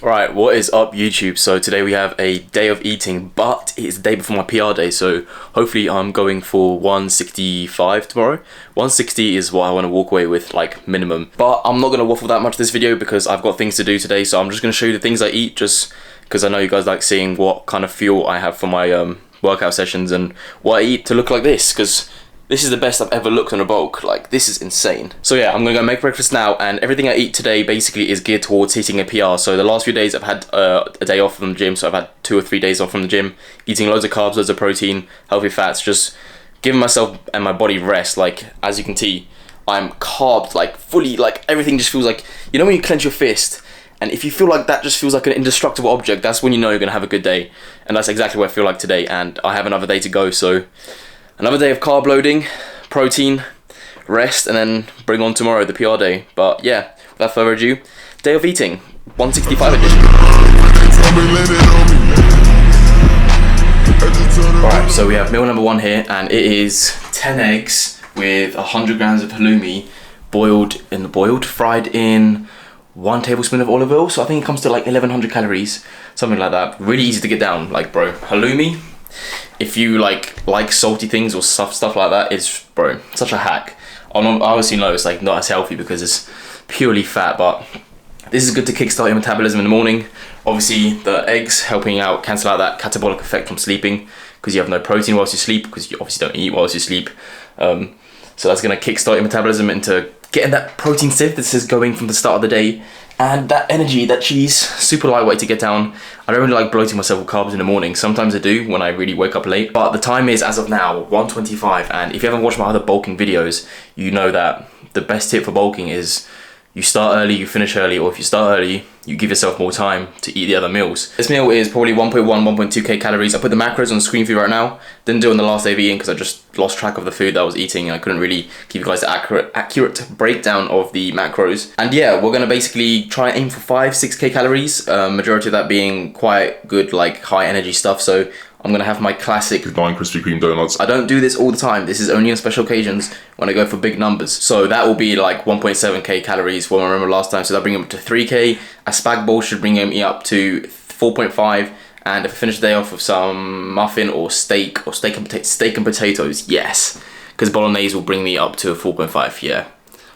Right, what is up YouTube? So today we have a day of eating, but it's the day before my PR day, so hopefully I'm going for 165 tomorrow. 160 is what I want to walk away with, like, minimum. But I'm not going to waffle that much this video because I've got things to do today, so I'm just going to show you the things I eat just because I know you guys like seeing what kind of fuel I have for my workout sessions and what I eat to look like this, because this is the best I've ever looked on a bulk. Like, this is insane. So yeah, I'm gonna go make breakfast now, and everything I eat today basically is geared towards hitting a PR. So the last few days I've had a day off from the gym, so I've had 2 or 3 days off from the gym, eating loads of carbs, loads of protein, healthy fats, just giving myself and my body rest. Like, as you can see, I'm carbed, like, fully, like, everything just feels like, you know when you clench your fist, and if you feel like that just feels like an indestructible object, that's when you know you're gonna have a good day. And that's exactly what I feel like today, and I have another day to go, so another day of carb loading, protein, rest, and then bring on tomorrow, the PR day. But yeah, without further ado, day of eating, 165 edition. Alright, so we have meal number 1 here, and it is 10 eggs with 100 grams of halloumi, fried in 1 tablespoon of olive oil. So I think it comes to like 1100 calories, something like that. Really easy to get down, like, bro, halloumi. If you like salty things or stuff like that, it's, bro, such a hack. I obviously know it's like not as healthy because it's purely fat, but this is good to kickstart your metabolism in the morning. Obviously the eggs helping out cancel out that catabolic effect from sleeping, because you have no protein whilst you sleep, because you obviously don't eat whilst you sleep. So that's going to kickstart your metabolism into getting that protein synthesis going from the start of the day. And that energy, that cheese, super lightweight to get down. I don't really like bloating myself with carbs in the morning. Sometimes I do when I really wake up late. But the time is, as of now, 1:25. And if you haven't watched my other bulking videos, you know that the best tip for bulking is you start early, you finish early, or if you start early, you give yourself more time to eat the other meals. This meal is probably 1.1, 1.2k calories. I put the macros on the screen for you right now. Didn't do it on the last day of eating because I just lost track of the food that I was eating and I couldn't really give you guys the accurate breakdown of the macros. And yeah, we're gonna basically try and aim for 5-6k calories, majority of that being quite good, like high energy stuff. So I'm gonna have my classic 9 Krispy Kreme donuts. I don't do this all the time. This is only on special occasions when I go for big numbers. So that will be like 1.7k calories from what I remember last time. So that'll bring them up to 3k. A spag bowl should bring me up to 4.5. And if I finish the day off with some muffin or steak and potatoes, yes. Because bolognese will bring me up to a 4.5, yeah.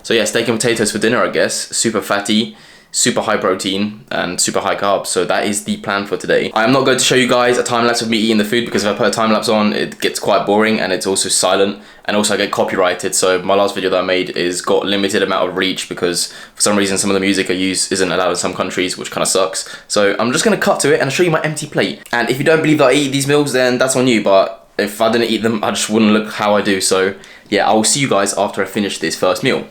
So yeah, steak and potatoes for dinner, I guess. Super fatty, super high protein, and super high carbs. So that is the plan for today. I am not going to show you guys a time lapse of me eating the food, because if I put a time lapse on, it gets quite boring and it's also silent, and also I get copyrighted. So my last video that I made is got limited amount of reach because for some reason some of the music I use isn't allowed in some countries, which kind of sucks. So I'm just gonna cut to it and I'll show you my empty plate. And if you don't believe that I eat these meals, then that's on you, but if I didn't eat them, I just wouldn't look how I do. So yeah, I will see you guys after I finish this first meal.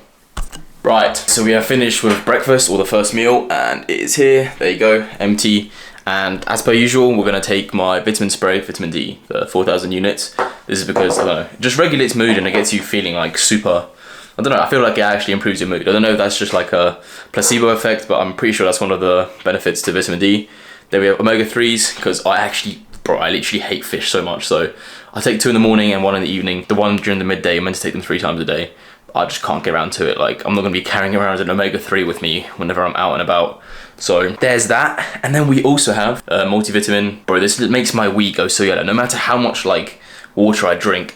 Right, so we have finished with breakfast, or the first meal, and it is here. There you go, empty. And as per usual, we're gonna take my vitamin spray, vitamin D, for 4,000 units. This is because, I don't know, it just regulates mood and it gets you feeling like super, I don't know, I feel like it actually improves your mood. I don't know if that's just like a placebo effect, but I'm pretty sure that's one of the benefits to vitamin D. Then we have omega-3s, because I literally hate fish so much. So I take 2 in the morning and 1 in the evening. The one during the midday, I'm meant to take them 3 times a day. I just can't get around to it. Like, I'm not gonna be carrying around an omega-3 with me whenever I'm out and about. So there's that. And then we also have a multivitamin. Bro, this makes my wee go so yellow. No matter how much like water I drink,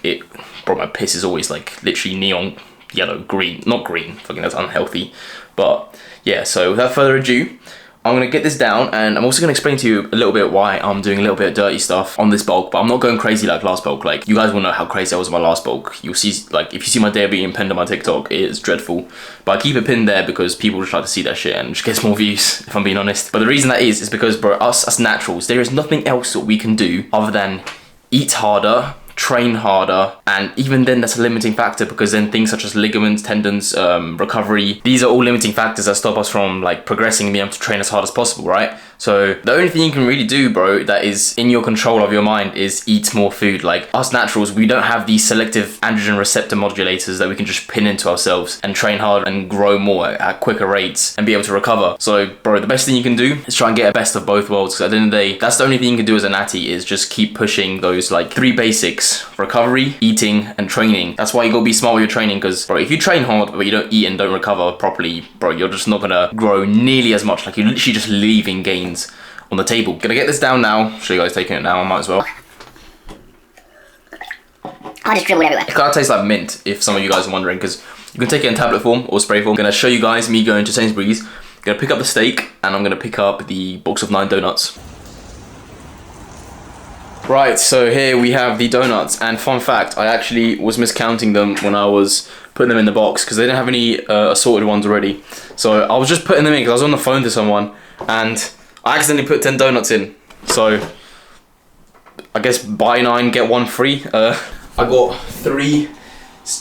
bro, my piss is always like literally neon yellow, green, not green, fucking that's unhealthy. But yeah, so without further ado, I'm gonna get this down, and I'm also gonna explain to you a little bit why I'm doing a little bit of dirty stuff on this bulk, but I'm not going crazy like last bulk. Like, you guys will know how crazy I was on my last bulk. You'll see, like, if you see my day of eating pinned on my TikTok, it is dreadful. But I keep it pinned there because people just like to see that shit and just gets more views, if I'm being honest. But the reason that is because, bro, us naturals, there is nothing else that we can do other than eat harder, train harder, and even then that's a limiting factor, because then things such as ligaments, tendons, recovery, these are all limiting factors that stop us from like progressing and being able to train as hard as possible, right? So the only thing you can really do, bro, that is in your control of your mind is eat more food. Like, us naturals, we don't have these selective androgen receptor modulators that we can just pin into ourselves and train hard and grow more at quicker rates and be able to recover. So, bro, the best thing you can do is try and get a best of both worlds, because at the end of the day, that's the only thing you can do as a natty, is just keep pushing those like 3 basics fitness, recovery, eating, and training. That's why you gotta be smart with your training, because bro, if you train hard but you don't eat and don't recover properly, bro, you're just not gonna grow nearly as much. Like, you're literally just leaving gains on the table. Gonna get this down now. Show you guys taking it now, I might as well. I'll just dribble everywhere. It kind of tastes like mint, if some of you guys are wondering, because you can take it in tablet form or spray form. I'm gonna show you guys me going to Sainsbury's. Gonna pick up the steak, and I'm gonna pick up the box of 9 donuts. Right, so here we have the donuts, and fun fact, I actually was miscounting them when I was putting them in the box, because they didn't have any assorted ones already. So I was just putting them in because I was on the phone to someone, and I accidentally put 10 donuts in. So I guess buy 9, get 1 free. I got 3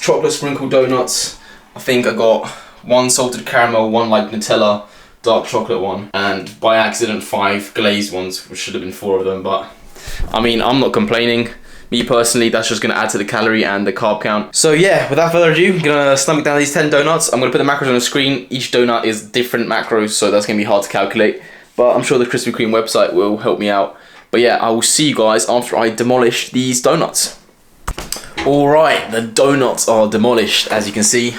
chocolate sprinkle donuts. I think I got 1 salted caramel, 1 like Nutella, dark chocolate one, and by accident 5 glazed ones, which should have been 4 of them, but I mean, I'm not complaining. Me personally, that's just gonna add to the calorie and the carb count. So yeah, without further ado, I'm gonna stomach down these 10 donuts. I'm gonna put the macros on the screen. Each donut is different macros, so that's gonna be hard to calculate, but I'm sure the Krispy Kreme website will help me out. But yeah, I will see you guys after I demolish these donuts. Alright, the donuts are demolished, as you can see.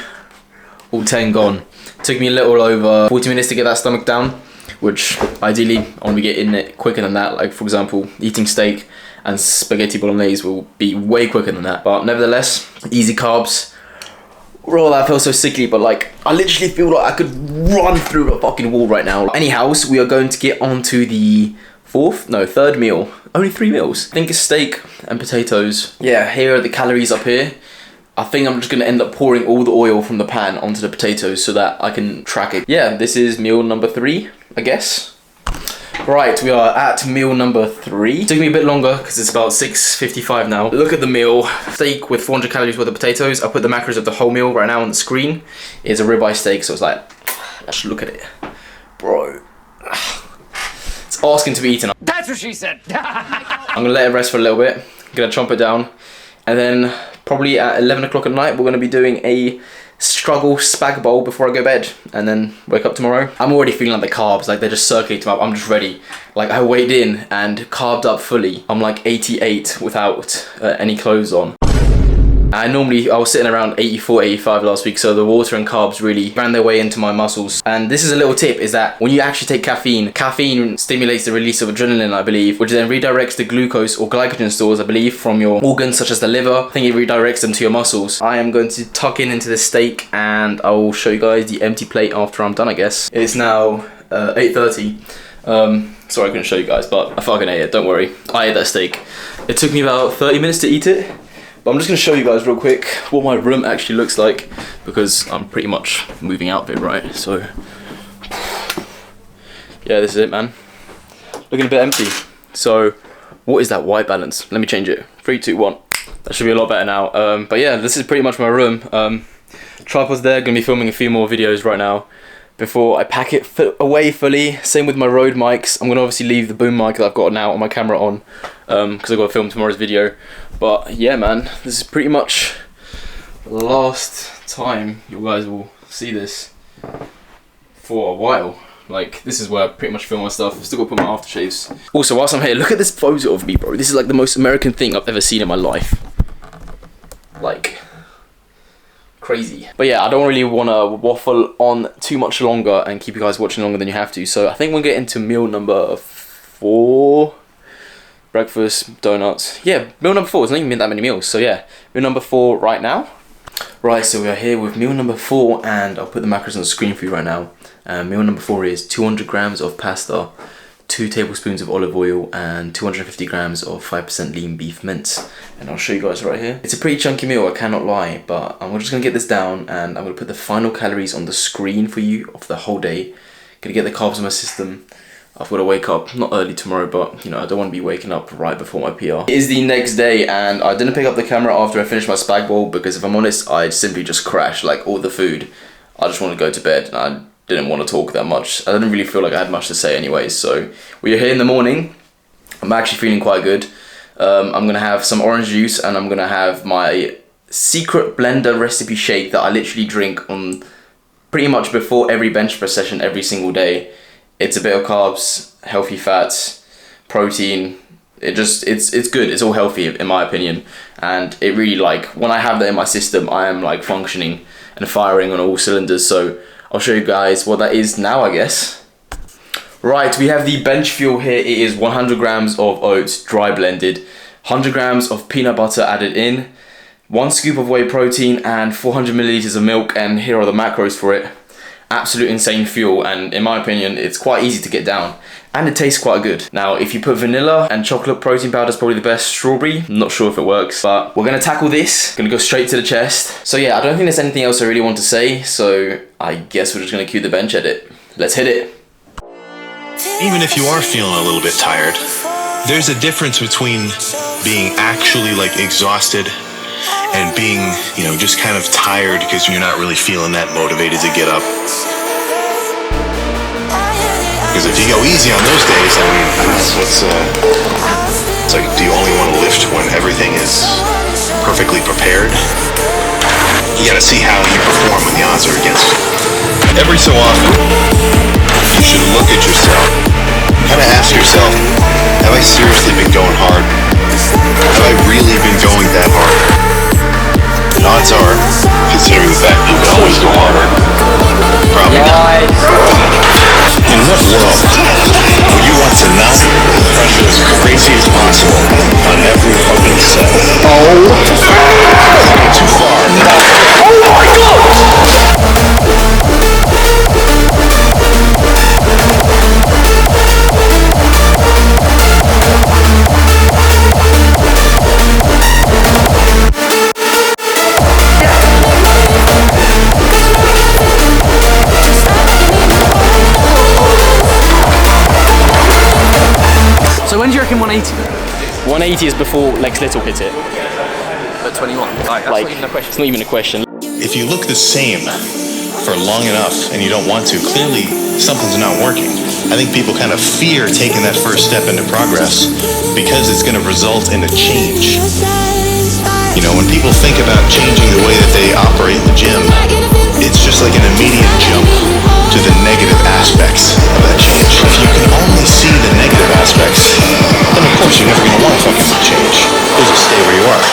All 10 gone. Took me a little over 40 minutes to get that stomach down, which ideally I want to be getting it quicker than that. Like, for example, eating steak and spaghetti bolognese will be way quicker than that. But nevertheless, easy carbs. Roll, I feel so sickly, but like, I literally feel like I could run through a fucking wall right now. Anyhow, we are going to get on to the third meal. Only 3 meals. I think it's steak and potatoes. Yeah, here are the calories up here. I think I'm just gonna end up pouring all the oil from the pan onto the potatoes so that I can track it. Yeah, this is meal number 3, I guess. Right, we are at meal number 3. It took me a bit longer because it's about 6:55 now. Look at the meal. Steak with 400 calories worth of potatoes. I put the macros of the whole meal right now on the screen. It's a ribeye steak, so it's like, let's look at it. Bro. It's asking to be eaten. That's what she said. I'm gonna let it rest for a little bit. I'm gonna chomp it down. And then probably at 11 o'clock at night, we're gonna be doing a struggle spag bowl before I go to bed, and then wake up tomorrow. I'm already feeling like the carbs, like they're just circulating up. I'm just ready. Like, I weighed in and carved up fully. I'm like 88 without any clothes on. I was sitting around 84, 85 last week, so the water and carbs really ran their way into my muscles. And this is a little tip, is that when you actually take caffeine stimulates the release of adrenaline, I believe, which then redirects the glucose or glycogen stores, I believe, from your organs such as the liver. I think it redirects them to your muscles. I am going to tuck into this steak, and I will show you guys the empty plate after I'm done, I guess. It's now 8:30. Sorry I couldn't show you guys, but I fucking ate it, don't worry. I ate that steak. It took me about 30 minutes to eat it. But I'm just going to show you guys real quick what my room actually looks like, because I'm pretty much moving out of it, right? So, yeah, this is it, man. Looking a bit empty. So, what is that white balance? Let me change it. 3, 2, 1. That should be a lot better now. But yeah, this is pretty much my room. Tripod's there. Going to be filming a few more videos right now before I pack it away fully. Same with my Rode mics. I'm going to obviously leave the boom mic that I've got now on my camera on, because I've got to film tomorrow's video. But yeah, man, this is pretty much the last time you guys will see this for a while. Like, this is where I pretty much film my stuff. I've still got to put my aftershaves. Also, whilst I'm here, look at this photo of me, bro. This is like the most American thing I've ever seen in my life. Like, crazy. But yeah, I don't really want to waffle on too much longer and keep you guys watching longer than you have to. So I think we'll get into meal number 4. Breakfast, donuts. Yeah, meal number 4. There's not even been that many meals. So yeah, meal number 4 right now. Right, so we are here with meal number 4, and I'll put the macros on the screen for you right now. Meal number 4 is 200 grams of pasta, 2 tablespoons of olive oil, and 250 grams of 5% lean beef mince. And I'll show you guys right here. It's a pretty chunky meal, I cannot lie, but I'm just gonna get this down, and I'm gonna put the final calories on the screen for you of the whole day. Gonna get the carbs in my system. I've got to wake up, not early tomorrow, but you know, I don't want to be waking up right before my PR. It is the next day, and I didn't pick up the camera after I finished my spag bowl, because if I'm honest, I'd simply just crash, like all the food. I just want to go to bed, and I didn't want to talk that much. I didn't really feel like I had much to say anyways, so we are here in the morning. I'm actually feeling quite good. I'm going to have some orange juice, and I'm going to have my secret blender recipe shake that I literally drink on pretty much before every bench press session every single day. It's a bit of carbs, healthy fats, protein, It's good. It's all healthy in my opinion, and it really, like, when I have that in my system, I am like functioning and firing on all cylinders. So I'll show you guys what that is now, I guess. Right, we have the bench fuel here. It is 100 grams of oats dry blended, 100 grams of peanut butter added in, 1 scoop of whey protein, and 400 milliliters of milk. And here are the macros for it. Absolute insane fuel, and in my opinion, it's quite easy to get down, and it tastes quite good. Now, if you put vanilla and chocolate protein powder is probably the best. Strawberry, I'm not sure if it works, but we're gonna tackle this. Gonna go straight to the chest. So yeah, I don't think there's anything else I really want to say, so I guess we're just gonna cue the bench edit. Let's hit it. Even if you are feeling a little bit tired, there's a difference between being actually like exhausted and being, you know, just kind of tired because you're not really feeling that motivated to get up. Because if you go easy on those days, I mean, it's like, do you only want to lift when everything is perfectly prepared? You gotta see how you perform when the odds are against you. Every so often, you should look at yourself, kind of ask yourself, have I seriously been going hard? Have I really been going that hard? And odds are, considering the fact you can always go harder, probably not. In what world would you want to not pressure as crazy as possible on every fucking set? Oh, too far. Oh my God! So when do you reckon 180? 180 is before Lex Little hit it. At 21. Like, that's Like, not even a question. it's not even a question. If you look the same for long enough and you don't want to, clearly something's not working. I think people kind of fear taking that first step into progress because it's going to result in a change. You know, when people think about changing the way that they operate in the gym, it's just like an immediate jump to the negative aspects of that change. If you can only see the negative aspects, then of course you're never going to want to fucking change. You'll just stay where you are.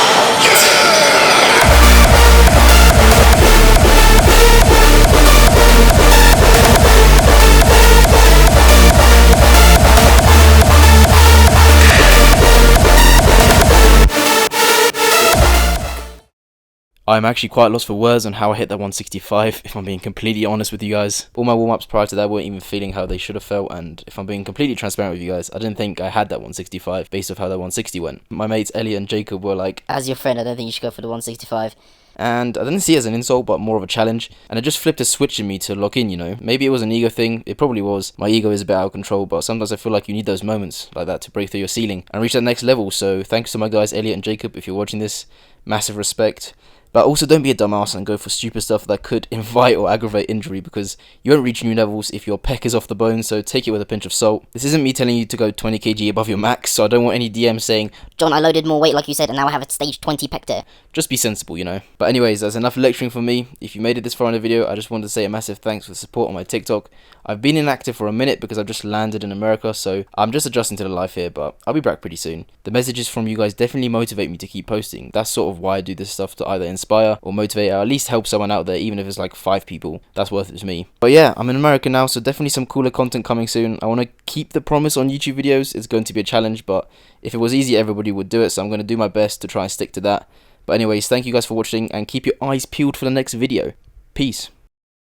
I'm actually quite lost for words on how I hit that 165, if I'm being completely honest with you guys. All my warm-ups prior to that weren't even feeling how they should have felt, and if I'm being completely transparent with you guys, I didn't think I had that 165 based off how that 160 went. My mates Elliot and Jacob were like, as your friend, I don't think you should go for the 165. and I didn't see it as an insult, but more of a challenge, and it just flipped a switch in me to lock in, you know. Maybe it was an ego thing, it probably was. My ego is a bit out of control, but sometimes I feel like you need those moments like that to break through your ceiling and reach that next level. So thanks to my guys Elliot and Jacob, if you're watching this, massive respect. But also don't be a dumbass and go for stupid stuff that could invite or aggravate injury, because you won't reach new levels if your pec is off the bone, so take it with a pinch of salt. This isn't me telling you to go 20 kg above your max, so I don't want any DMs saying, John, I loaded more weight like you said and now I have a stage 20 pec tear. Just be sensible, you know. But anyways, that's enough lecturing for me. If you made it this far in the video, I just wanted to say a massive thanks for the support on my TikTok. I've been inactive for a minute because I've just landed in America, so I'm just adjusting to the life here, but I'll be back pretty soon. The messages from you guys definitely motivate me to keep posting. That's sort of why I do this stuff, to either inspire or motivate, or at least help someone out there, even if it's like 5 people. That's worth it to me. But yeah, I'm in America now, so definitely some cooler content coming soon. I want to keep the promise on YouTube videos. It's going to be a challenge, but if it was easy, everybody would do it, so I'm going to do my best to try and stick to that. But anyways, thank you guys for watching, and keep your eyes peeled for the next video. Peace.